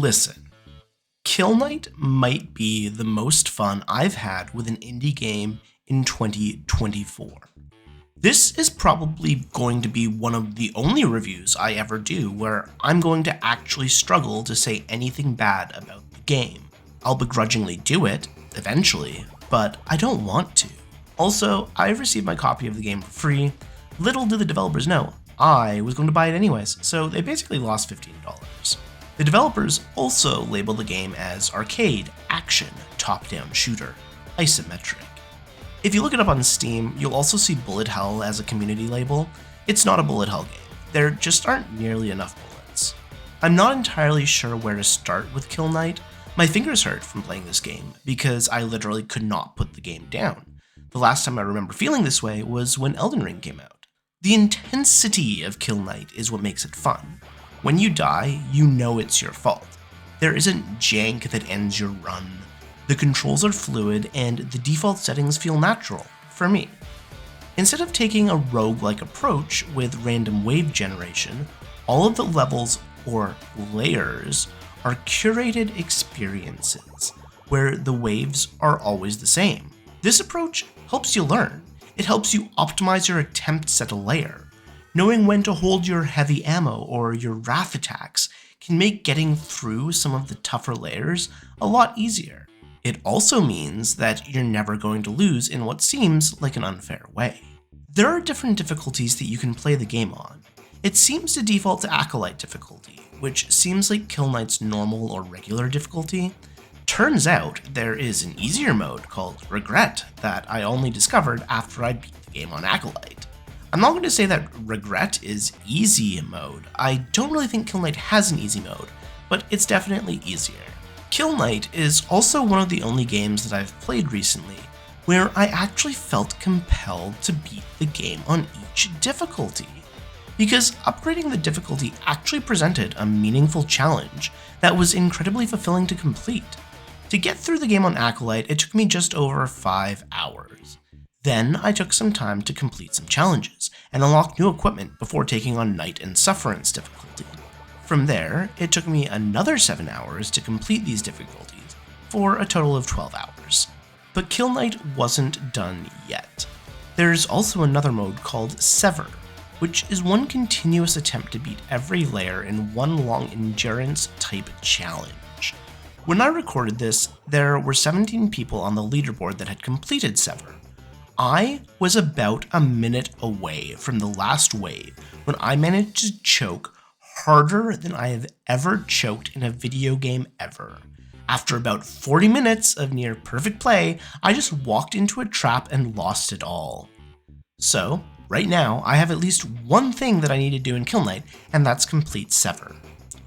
Listen, Kill Knight might be the most fun I've had with an indie game in 2024. This is probably going to be one of the only reviews I ever do where I'm going to actually struggle to say anything bad about the game. I'll begrudgingly do it, eventually, but I don't want to. Also, I've received my copy of the game for free. Little do the developers know, I was going to buy it anyways, so they basically lost $15. The developers also label the game as arcade, action, top-down shooter, isometric. If you look it up on Steam, you'll also see Bullet Hell as a community label. It's not a bullet hell game. There just aren't nearly enough bullets. I'm not entirely sure where to start with Kill Knight. My fingers hurt from playing this game because I literally could not put the game down. The last time I remember feeling this way was when Elden Ring came out. The intensity of Kill Knight is what makes it fun. When you die, you know it's your fault. There isn't jank that ends your run. The controls are fluid, and the default settings feel natural, for me. Instead of taking a roguelike approach with random wave generation, all of the levels, or layers, are curated experiences, where the waves are always the same. This approach helps you learn. It helps you optimize your attempts at a layer. Knowing when to hold your heavy ammo or your wrath attacks can make getting through some of the tougher layers a lot easier. It also means that you're never going to lose in what seems like an unfair way. There are different difficulties that you can play the game on. It seems to default to Acolyte difficulty, which seems like Kill Knight's normal or regular difficulty. Turns out there is an easier mode called Regret that I only discovered after I beat the game on Acolyte. I'm not going to say that Regret is easy mode. I don't really think Kill Knight has an easy mode, but it's definitely easier. Kill Knight is also one of the only games that I've played recently where I actually felt compelled to beat the game on each difficulty, because upgrading the difficulty actually presented a meaningful challenge that was incredibly fulfilling to complete. To get through the game on Acolyte, it took me just over 5 hours. Then I took some time to complete some challenges and unlock new equipment before taking on Night and Sufferance difficulty. From there, it took me another 7 hours to complete these difficulties, for a total of 12 hours. But Kill Knight wasn't done yet. There's also another mode called Sever, which is one continuous attempt to beat every layer in one long endurance type challenge. When I recorded this, there were 17 people on the leaderboard that had completed Sever. I was about a minute away from the last wave when I managed to choke harder than I have ever choked in a video game ever. After about 40 minutes of near perfect play, I just walked into a trap and lost it all. So, right now, I have at least one thing that I need to do in Kill Knight, and that's complete Sever.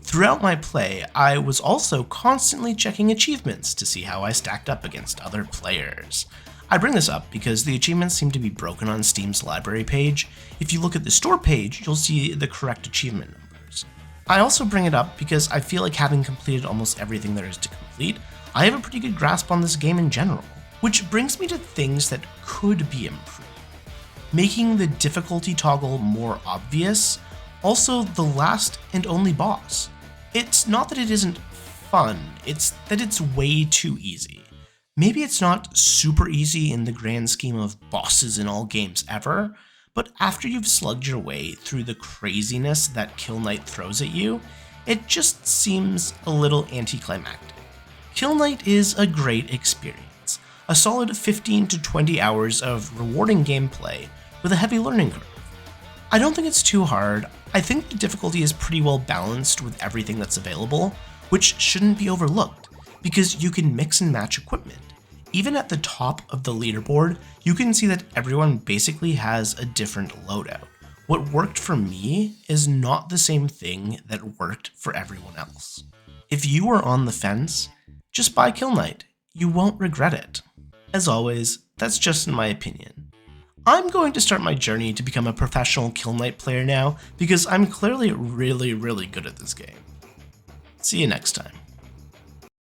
Throughout my play, I was also constantly checking achievements to see how I stacked up against other players. I bring this up because the achievements seem to be broken on Steam's library page. If you look at the store page, you'll see the correct achievement numbers. I also bring it up because I feel like having completed almost everything there is to complete, I have a pretty good grasp on this game in general, which brings me to things that could be improved. Making the difficulty toggle more obvious, also the last and only boss. It's not that it isn't fun, it's that it's way too easy. Maybe it's not super easy in the grand scheme of bosses in all games ever, but after you've slugged your way through the craziness that Kill Knight throws at you, it just seems a little anticlimactic. Kill Knight is a great experience, a solid 15 to 20 hours of rewarding gameplay with a heavy learning curve. I don't think it's too hard. I think the difficulty is pretty well balanced with everything that's available, which shouldn't be overlooked, because you can mix and match equipment. Even at the top of the leaderboard, you can see that everyone basically has a different loadout. What worked for me is not the same thing that worked for everyone else. If you are on the fence, just buy Kill Knight. You won't regret it. As always, that's just in my opinion. I'm going to start my journey to become a professional Kill Knight player now because I'm clearly really good at this game. See you next time.